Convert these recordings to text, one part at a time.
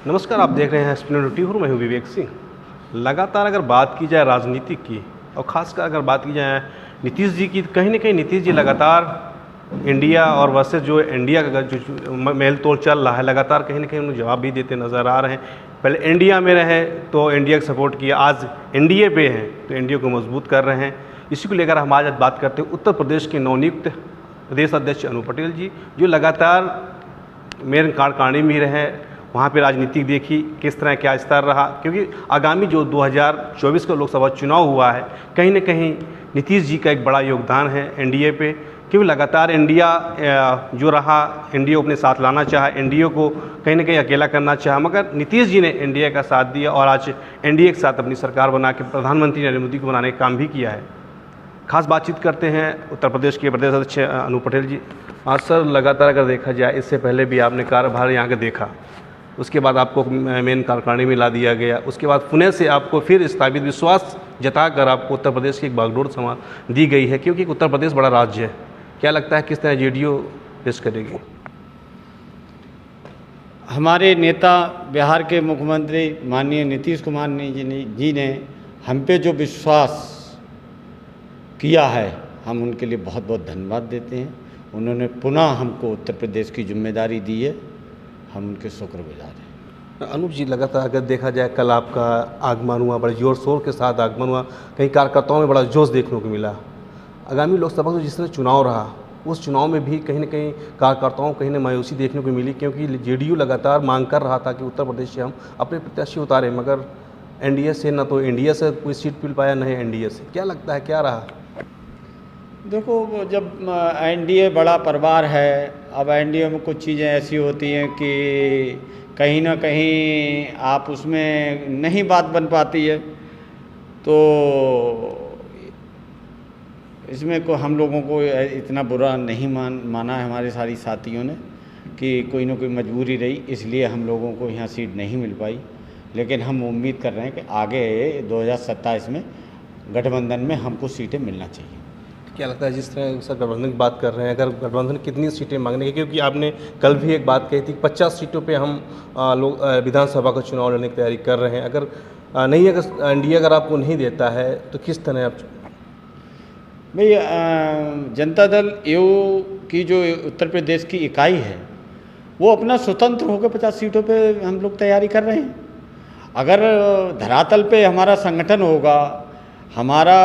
नमस्कार, आप देख रहे हैं स्पिनर टीवी। मैं हूं विवेक सिंह। लगातार अगर बात की जाए राजनीति की और ख़ासकर अगर बात की जाए नीतीश जी की, कहीं ना कहीं नीतीश जी लगातार इंडिया और वर्सेस जो इंडिया का जो मेल तोल चल रहा है, लगातार कहीं ना कहीं उन्हें जवाब भी देते नज़र आ रहे हैं। पहले इंडिया में रहे तो इंडिया का सपोर्ट किया, आज एनडीए पे हैं तो इंडिया को मजबूत कर रहे हैं। इसी को लेकर हम आज बात करते हैं उत्तर प्रदेश के नवनियुक्त प्रदेश अध्यक्ष अनु पटेल जी, जो लगातार मेन कार्यकारिणी में रहे। वहाँ पे राजनीति देखी किस तरह क्या स्तर रहा, क्योंकि आगामी जो 2024 का लोकसभा चुनाव हुआ है, कहीं ना कहीं नीतीश जी का एक बड़ा योगदान है एनडीए पे, क्योंकि लगातार इंडिया जो रहा, एनडीए को अपने साथ लाना चाहा, एनडीए को कहीं ना कहीं अकेला करना चाहा, मगर नीतीश जी ने एनडीए का साथ दिया और आज एनडीए के साथ अपनी सरकार बना के प्रधानमंत्री नरेंद्र मोदी को बनाने का काम भी किया है। खास बातचीत करते हैं उत्तर प्रदेश के प्रदेश अध्यक्ष अनु पटेल जी। आज सर, लगातार अगर देखा जाए, इससे पहले भी आपने कार्यभार यहाँ का देखा, उसके बाद आपको मेन कार्यकारिणी में ला दिया गया, उसके बाद पुणे से आपको फिर स्थापित विश्वास जताकर आपको उत्तर प्रदेश की एक बागडोर संभाल दी गई है, क्योंकि उत्तर प्रदेश बड़ा राज्य है। क्या लगता है किस तरह जेडीयू पेश करेगी? हमारे नेता बिहार के मुख्यमंत्री माननीय नीतीश कुमार जी ने हम पे जो विश्वास किया है, हम उनके लिए बहुत बहुत धन्यवाद देते हैं। उन्होंने पुनः हमको उत्तर प्रदेश की जिम्मेदारी दी है, हम उनके शुक्रगुजार हैं। अनूप जी, लगातार अगर देखा जाए, कल आपका आगमन हुआ, बड़े जोर शोर के साथ आगमन हुआ, कहीं कार्यकर्ताओं में बड़ा जोश देखने को मिला। आगामी लोकसभा का जिस तरह चुनाव रहा, उस चुनाव में भी कहीं ना कहीं कार्यकर्ताओं को कहीं ना मायूसी देखने को मिली, क्योंकि जेडीयू लगातार मांग कर रहा था कि उत्तर प्रदेश से हम अपने प्रत्याशी उतारें, मगर एनडीए से न तो इंडिया से कोई सीट मिल पाया, न ही एनडीए से। क्या लगता है क्या रहा? देखो, जब एनडीए बड़ा परिवार है, अब एनडीए में कुछ चीज़ें ऐसी होती हैं कि कहीं ना कहीं आप उसमें नहीं बात बन पाती है, तो इसमें को हम लोगों को इतना बुरा नहीं माना है हमारे सारी साथियों ने कि कोई ना कोई मजबूरी रही, इसलिए हम लोगों को यहाँ सीट नहीं मिल पाई। लेकिन हम उम्मीद कर रहे हैं कि आगे 2027 में गठबंधन में हमको सीटें मिलना चाहिए। क्या लगता है जिस तरह सर गठबंधन की बात कर रहे हैं, अगर गठबंधन कितनी सीटें मांगने की, क्योंकि आपने कल भी एक बात कही थी 50 सीटों पे हम लोग विधानसभा का चुनाव लड़ने की तैयारी कर रहे हैं, अगर नहीं, अगर एनडीए अगर आपको नहीं देता है तो किस तरह आप? भाई, जनता दल यू की जो उत्तर प्रदेश की इकाई है, वो अपना स्वतंत्र होकर 50 सीटों पे हम लोग तैयारी कर रहे हैं। अगर धरातल पे हमारा संगठन होगा, हमारा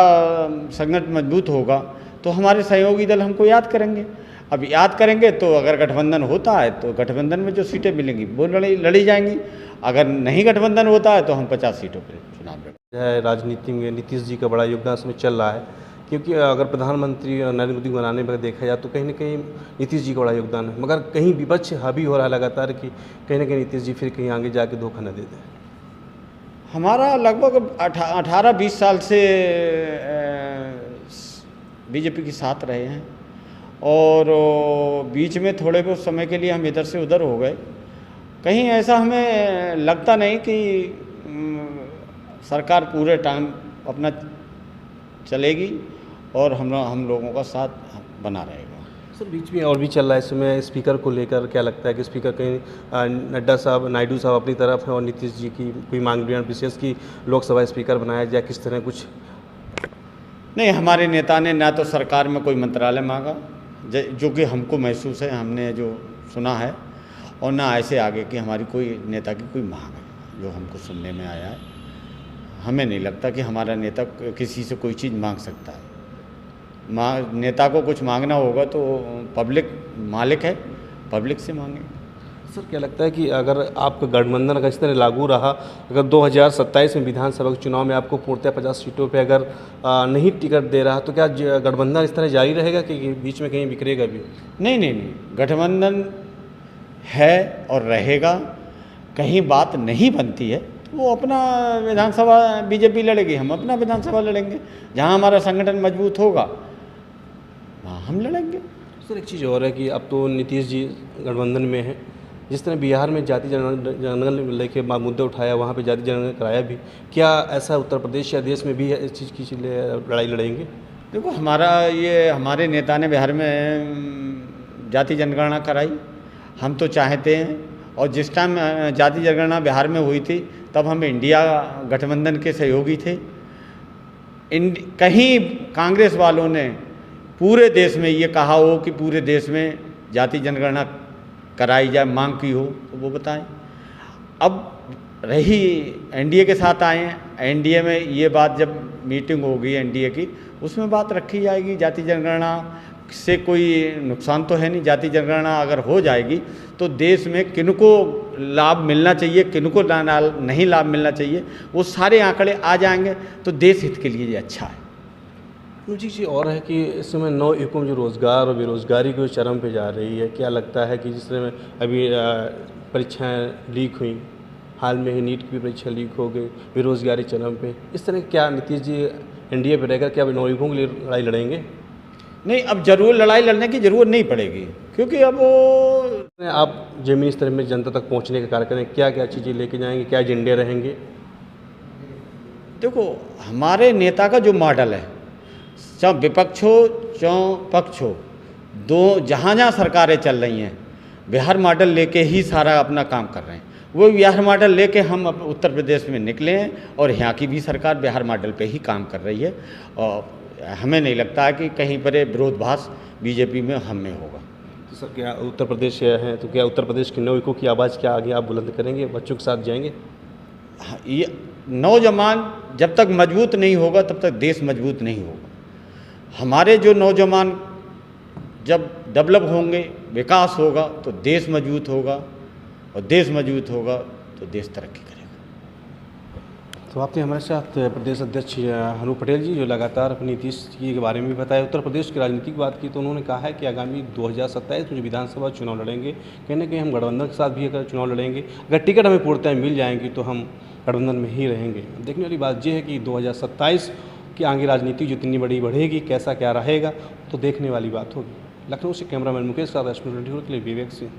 संगठन मजबूत होगा, तो हमारे सहयोगी दल हमको याद करेंगे। अब याद करेंगे तो अगर गठबंधन होता है तो गठबंधन में जो सीटें मिलेंगी वो लड़ी जाएंगी। अगर नहीं गठबंधन होता है तो हम 50 सीटों पर चुनाव लड़ेंगे। राजनीति में नीतीश जी का बड़ा योगदान इसमें चल रहा है, क्योंकि अगर प्रधानमंत्री नरेंद्र मोदी को बनाने में देखा जाए तो कहीं ना कहीं नीतीश जी का बड़ा योगदान है, मगर कहीं विपक्ष हावी हो रहा है लगातार कि कहीं ना कहीं नीतीश जी फिर कहीं आगे जाके धोखा न दे दें। हमारा लगभग 18-20 साल से बीजेपी के साथ रहे हैं, और बीच में थोड़े बहुत समय के लिए हम इधर से उधर हो गए। कहीं ऐसा हमें लगता नहीं कि सरकार पूरे टाइम अपना चलेगी और हम लोगों का साथ बना रहेगा। सर, बीच में और भी चल रहा है इसमें स्पीकर को लेकर, क्या लगता है कि स्पीकर कहीं नायडू साहब अपनी तरफ है और नीतीश जी की कोई मांग बयान विशेष की लोकसभा स्पीकर बनाया जाए, किस तरह कुछ? नहीं, हमारे नेता ने ना तो सरकार में कोई मंत्रालय मांगा, जो कि हमको महसूस है, हमने जो सुना है, और ना ऐसे आगे कि हमारी कोई नेता की कोई मांग है जो हमको सुनने में आया है। हमें नहीं लगता कि हमारा नेता किसी से कोई चीज़ मांग सकता है। नेता को कुछ मांगना होगा तो पब्लिक मालिक है, पब्लिक से मांगे। सर, क्या लगता है कि अगर आपका गठबंधन का इस तरह लागू रहा, अगर 2027 में विधानसभा के चुनाव में आपको पूर्णतः 50 सीटों पे अगर नहीं टिकट दे रहा, तो क्या गठबंधन इस तरह जारी रहेगा कि बीच में कहीं बिखरेगा भी? नहीं, गठबंधन है और रहेगा। कहीं बात नहीं बनती है वो अपना विधानसभा बीजेपी लड़ेगी, हम अपना विधानसभा लड़ेंगे। जहाँ हमारा संगठन मजबूत होगा वहाँ हम लड़ेंगे। सर, एक चीज़ और है कि अब तो नीतीश जी गठबंधन में है, जिस तरह बिहार में जाति जनगणना लेके मुद्दे उठाया, वहाँ पे जाति जनगणना कराया भी, क्या ऐसा उत्तर प्रदेश या देश में भी इस चीज़ की लड़ाई लड़ेंगे? देखो, हमारे नेता ने बिहार में जाति जनगणना कराई, हम तो चाहते हैं और जिस टाइम जाति जनगणना बिहार में हुई थी तब हम इंडिया गठबंधन के सहयोगी थे। कहीं कांग्रेस वालों ने पूरे देश में ये कहा हो कि पूरे देश में जाति जनगणना कराई जाए, मांग की हो, तो वो बताएं। अब रही एनडीए के साथ आए हैं, एनडीए में ये बात जब मीटिंग होगी एनडीए की, उसमें बात रखी जाएगी। जाति जनगणना से कोई नुकसान तो है नहीं। जाति जनगणना अगर हो जाएगी तो देश में किनको लाभ मिलना चाहिए, किनको नहीं लाभ मिलना चाहिए, वो सारे आंकड़े आ जाएंगे तो देश हित के लिए ये अच्छा है। मुझे चीज़ और है कि इस समय नौ युवकों में जो रोज़गार और बेरोज़गारी की चरम पे जा रही है, क्या लगता है कि जिस समय अभी परीक्षाएं लीक हुई, हाल में ही नीट की परीक्षा लीक हो गई, बेरोज़गारी चरम पे, इस तरह क्या नीतीश जी एनडीए पे रहकर क्या नौ युवकों के लिए लड़ाई लड़ेंगे? नहीं, अब जरूर लड़ाई लड़ने की ज़रूरत नहीं पड़ेगी, क्योंकि अब वो आप ज़मीनी स्तर में जनता तक पहुंचने का कार्य करें, क्या क्या चीज़ें लेके जाएंगे, क्या एजेंडे रहेंगे? देखो, हमारे नेता का जो मॉडल है, चाहे विपक्ष हो चाहे पक्ष हो, जहाँ जहाँ सरकारें चल रही हैं बिहार मॉडल लेके ही सारा अपना काम कर रहे हैं। वो बिहार मॉडल लेके हम उत्तर प्रदेश में निकले हैं और यहाँ की भी सरकार बिहार मॉडल पे ही काम कर रही है। और हमें नहीं लगता है कि कहीं पर विरोधाभास बीजेपी में हम में होगा। तो सर, क्या उत्तर प्रदेश है तो क्या उत्तर प्रदेश के नौ युवकों की आवाज़ क्या आगे आप बुलंद करेंगे, बच्चों के साथ जाएंगे? ये नौजवान जब तक मजबूत नहीं होगा तब तक देश मजबूत नहीं होगा। हमारे जो नौजवान जब डेवलप होंगे, विकास होगा, तो देश मजबूत होगा, और देश मजबूत होगा तो देश तरक्की करेगा। तो आपने हमारे साथ प्रदेश अध्यक्ष अनूप पटेल जी जो लगातार अपनी नीतीश जी के बारे में भी बताया, उत्तर प्रदेश की राजनीति की बात की, तो उन्होंने कहा है कि आगामी 2027 में जो विधानसभा चुनाव लड़ेंगे, कहीं ना कहीं हम गठबंधन के साथ भी अगर चुनाव लड़ेंगे, अगर टिकट हमें पूर्णतः मिल जाएंगी तो हम गठबंधन में ही रहेंगे। देखने वाली बात यह है कि 2027 की आगे राजनीति जितनी बड़ी बढ़ेगी, कैसा क्या रहेगा, तो देखने वाली बात होगी। लखनऊ से कैमरामैन मुकेश के साथ के लिए विवेक सिंह।